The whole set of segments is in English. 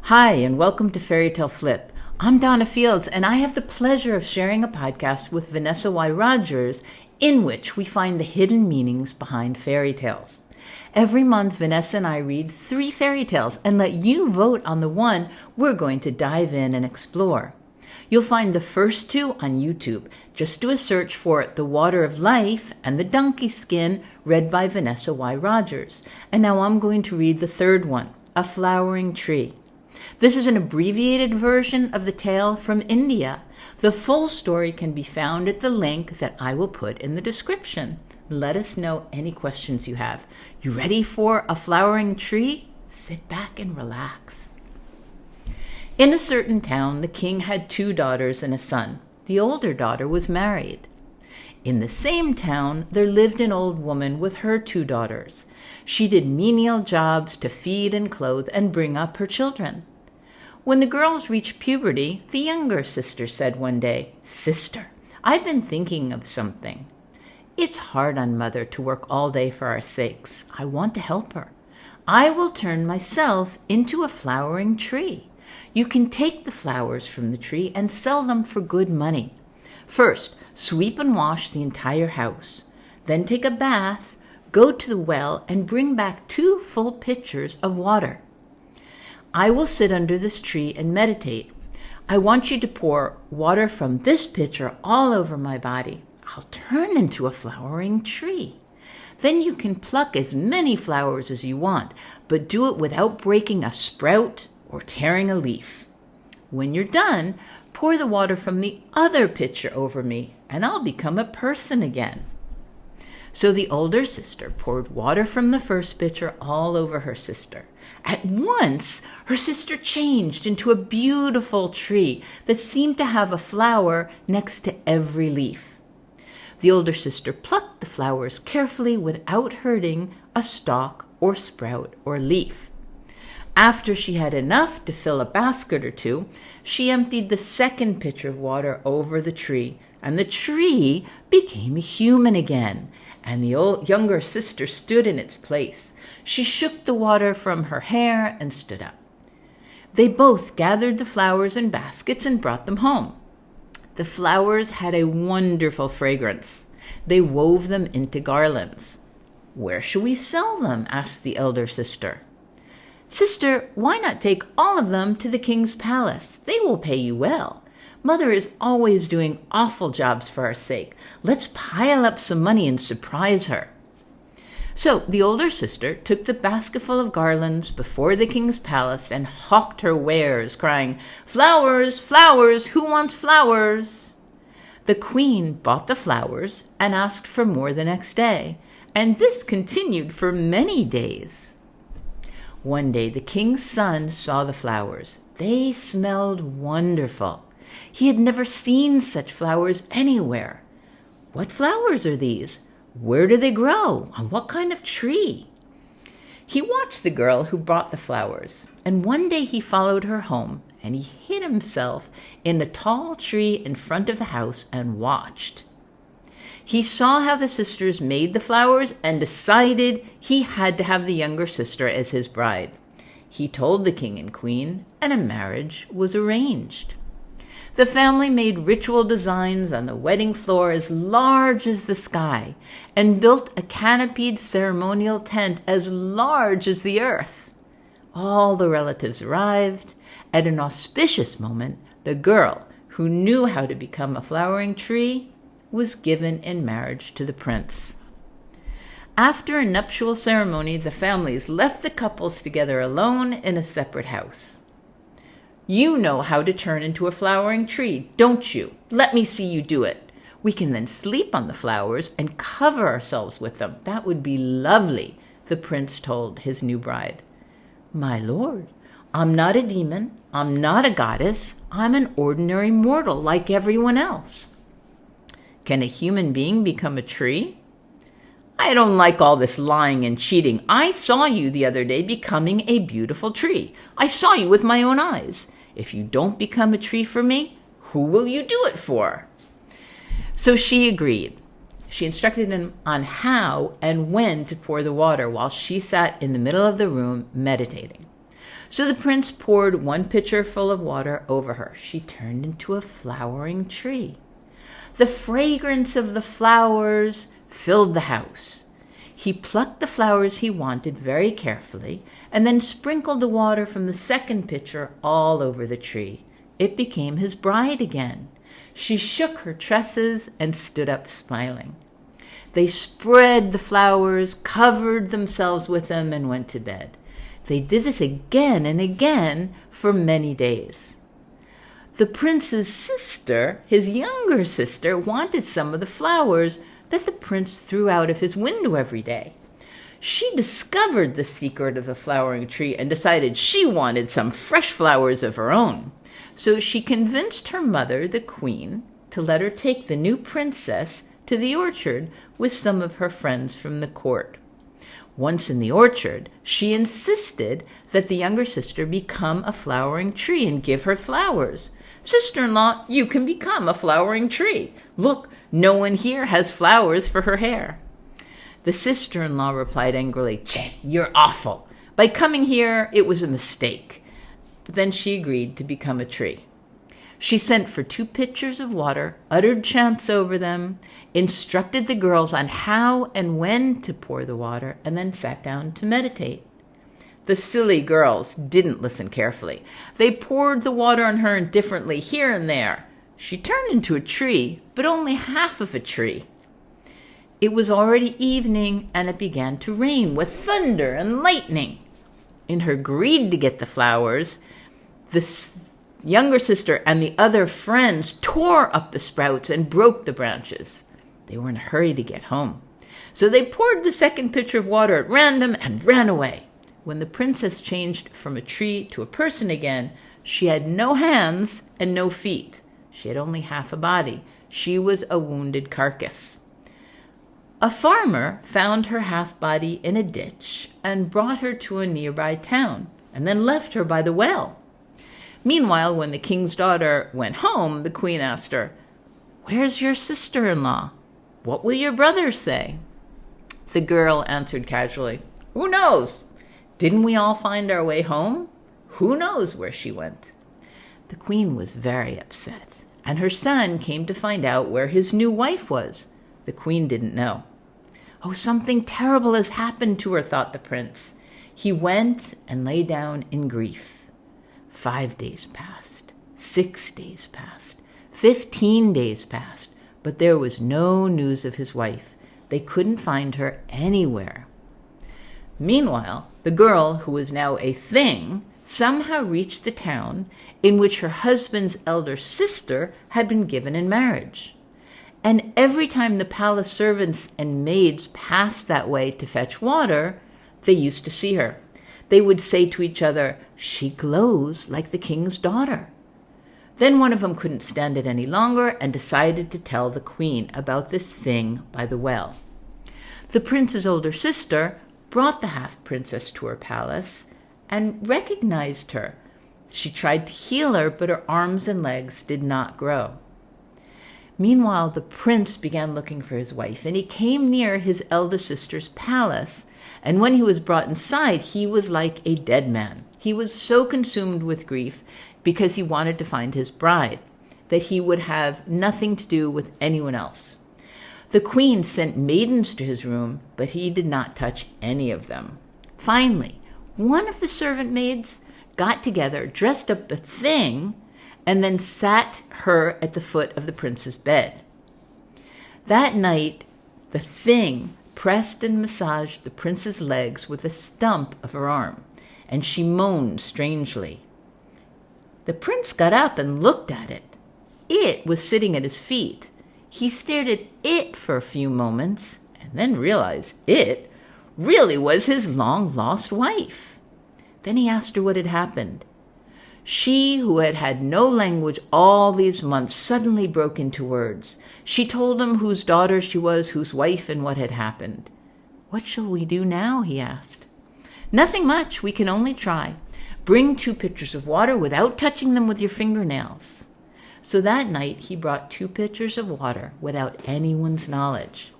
Hi, and welcome to Fairy Tale Flip. I'm Donna Fields, and I have the pleasure of sharing a podcast with Vanessa Y. Rogers in which we find the hidden meanings behind fairy tales. Every month, Vanessa and I read 3 fairy tales and let you vote on the one we're going to dive in and explore. You'll find the first 2 on YouTube. Just do a search for The Water of Life and The Donkey Skin, read by Vanessa Y. Rogers. And now I'm going to read the 3rd one, A Flowering Tree. This is an abbreviated version of the tale from India. The full story can be found at the link that I will put in the description. Let us know any questions you have. You ready for A Flowering Tree? Sit back and relax. In a certain town, the king had 2 daughters and a son. The older daughter was married. In the same town, there lived an old woman with her 2 daughters. She did menial jobs to feed and clothe and bring up her children. When the girls reached puberty, the younger sister said one day, "Sister, I've been thinking of something. It's hard on Mother to work all day for our sakes. I want to help her. I will turn myself into a flowering tree. You can take the flowers from the tree and sell them for good money. First, sweep and wash the entire house. Then take a bath, go to the well, and bring back 2 full pitchers of water. I will sit under this tree and meditate. I want you to pour water from this pitcher all over my body. I'll turn into a flowering tree. Then you can pluck as many flowers as you want, but do it without breaking a sprout or tearing a leaf. When you're done, pour the water from the other pitcher over me, and I'll become a person again." So the older sister poured water from the first pitcher all over her sister. At once, her sister changed into a beautiful tree that seemed to have a flower next to every leaf. The older sister plucked the flowers carefully without hurting a stalk or sprout or leaf. After she had enough to fill a basket or 2, she emptied the second pitcher of water over the tree, and the tree became human again, and the younger sister stood in its place. She shook the water from her hair and stood up. They both gathered the flowers in baskets and brought them home. The flowers had a wonderful fragrance. They wove them into garlands. "Where shall we sell them?" asked the elder sister. "Sister, why not take all of them to the king's palace? They will pay you well. Mother is always doing awful jobs for our sake. Let's pile up some money and surprise her." So the older sister took the basketful of garlands before the king's palace and hawked her wares, crying, "Flowers, flowers, who wants flowers?" The queen bought the flowers and asked for more the next day, and this continued for many days. One day the king's son saw the flowers. They smelled wonderful. He had never seen such flowers anywhere. "What flowers are these? Where do they grow? On what kind of tree?" He watched the girl who brought the flowers, and one day he followed her home, and he hid himself in a tall tree in front of the house and watched. He saw how the sisters made the flowers and decided he had to have the younger sister as his bride. He told the king and queen, and a marriage was arranged. The family made ritual designs on the wedding floor as large as the sky and built a canopied ceremonial tent as large as the earth. All the relatives arrived. At an auspicious moment, the girl, who knew how to become a flowering tree, was given in marriage to the prince. After a nuptial ceremony, the families left the couples together alone in a separate house. "You know how to turn into a flowering tree, don't you? Let me see you do it. We can then sleep on the flowers and cover ourselves with them. That would be lovely," the prince told his new bride. "My lord, I'm not a demon. I'm not a goddess. I'm an ordinary mortal like everyone else." "Can a human being become a tree?" "I don't like all this lying and cheating. I saw you the other day becoming a beautiful tree. I saw you with my own eyes. If you don't become a tree for me, who will you do it for?" So she agreed. She instructed him on how and when to pour the water while she sat in the middle of the room meditating. So the prince poured 1 pitcher full of water over her. She turned into a flowering tree. The fragrance of the flowers filled the house. He plucked the flowers he wanted very carefully and then sprinkled the water from the 2nd pitcher all over the tree. It became his bride again. She shook her tresses and stood up smiling. They spread the flowers, covered themselves with them, and went to bed. They did this again and again for many days. The prince's sister, his younger sister, wanted some of the flowers that the prince threw out of his window every day. She discovered the secret of the flowering tree and decided she wanted some fresh flowers of her own. So she convinced her mother, the queen, to let her take the new princess to the orchard with some of her friends from the court. Once in the orchard, she insisted that the younger sister become a flowering tree and give her flowers. "Sister-in-law, you can become a flowering tree. Look, no one here has flowers for her hair." The sister-in-law replied angrily, "Cheh, you're awful. By coming here, it was a mistake." But then she agreed to become a tree. She sent for 2 pitchers of water, uttered chants over them, instructed the girls on how and when to pour the water, and then sat down to meditate. The silly girls didn't listen carefully. They poured the water on her indifferently here and there. She turned into a tree, but only half of a tree. It was already evening, and it began to rain with thunder and lightning. In her greed to get the flowers, the younger sister and the other friends tore up the sprouts and broke the branches. They were in a hurry to get home. So they poured the 2nd pitcher of water at random and ran away. When the princess changed from a tree to a person again, she had no hands and no feet. She had only half a body. She was a wounded carcass. A farmer found her half body in a ditch and brought her to a nearby town and then left her by the well. Meanwhile, when the king's daughter went home, the queen asked her, "Where's your sister-in-law? What will your brother say?" The girl answered casually, "Who knows? Didn't we all find our way home? Who knows where she went?" The queen was very upset, and her son came to find out where his new wife was. The queen didn't know. "Oh, something terrible has happened to her," thought the prince. He went and lay down in grief. 5 days passed, 6 days passed, 15 days passed, but there was no news of his wife. They couldn't find her anywhere. Meanwhile, the girl, who was now a thing, somehow reached the town in which her husband's elder sister had been given in marriage. And every time the palace servants and maids passed that way to fetch water, they used to see her. They would say to each other, "She glows like the king's daughter." Then one of them couldn't stand it any longer and decided to tell the queen about this thing by the well. The prince's older sister brought the half-princess to her palace and recognized her. She tried to heal her, but her arms and legs did not grow. Meanwhile, the prince began looking for his wife, and he came near his elder sister's palace. And when he was brought inside, he was like a dead man. He was so consumed with grief because he wanted to find his bride that he would have nothing to do with anyone else. The queen sent maidens to his room, but he did not touch any of them. Finally, one of the servant maids got together, dressed up the thing, and then sat her at the foot of the prince's bed. That night, the thing pressed and massaged the prince's legs with a stump of her arm, and she moaned strangely. The prince got up and looked at it. It was sitting at his feet. He stared at it for a few moments and then realized it really was his long-lost wife. Then he asked her what had happened. She, who had had no language all these months, suddenly broke into words. She told him whose daughter she was, whose wife, and what had happened. "What shall we do now?" he asked. "Nothing much. We can only try. Bring 2 pitchers of water without touching them with your fingernails." So that night he brought 2 pitchers of water without anyone's knowledge.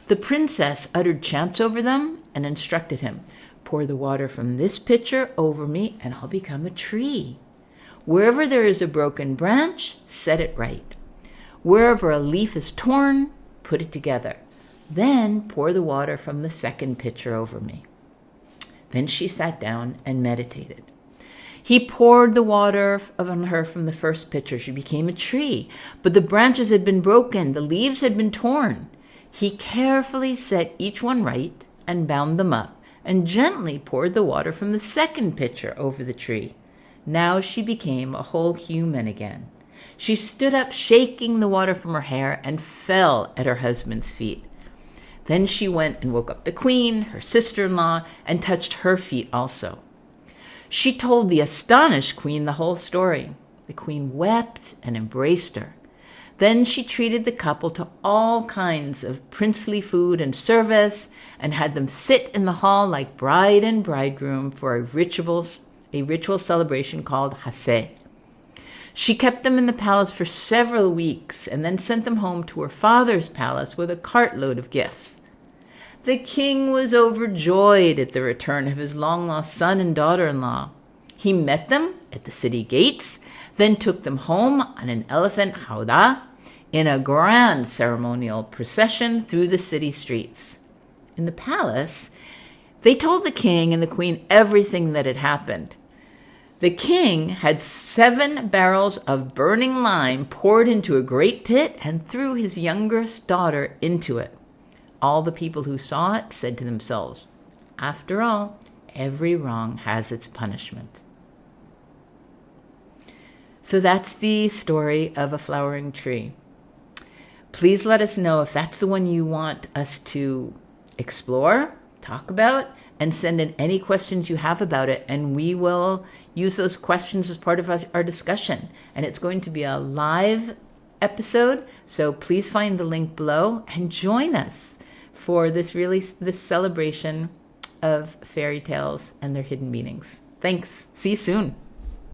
The princess uttered chants over them and instructed him. Pour the water from this pitcher over me and I'll become a tree. Wherever there is a broken branch, set it right. Wherever a leaf is torn, put it together. Then pour the water from the second pitcher over me." Then she sat down and meditated. He poured the water on her from the first pitcher. She became a tree, but the branches had been broken, the leaves had been torn. He carefully set each one right and bound them up, and gently poured the water from the second pitcher over the tree. Now she became a whole human again. She stood up, shaking the water from her hair, and fell at her husband's feet. Then she went and woke up the queen, her sister-in-law, and touched her feet also. She told the astonished queen the whole story. The queen wept and embraced her. Then she treated the couple to all kinds of princely food and service, and had them sit in the hall like bride and bridegroom for a ritual celebration called Hase. She kept them in the palace for several weeks and then sent them home to her father's palace with a cartload of gifts. The king was overjoyed at the return of his long-lost son and daughter-in-law. He met them at the city gates, then took them home on an elephant howdah in a grand ceremonial procession through the city streets. In the palace, they told the king and the queen everything that had happened. The king had 7 barrels of burning lime poured into a great pit and threw his youngest daughter into it. All the people who saw it said to themselves, "After all, every wrong has its punishment." So that's the story of a flowering tree. Please let us know if that's the one you want us to explore, talk about, and send in any questions you have about it, and we will use those questions as part of our discussion. And it's going to be a live episode, so please find the link below and join us for this celebration of fairy tales and their hidden meanings. Thanks. See you soon.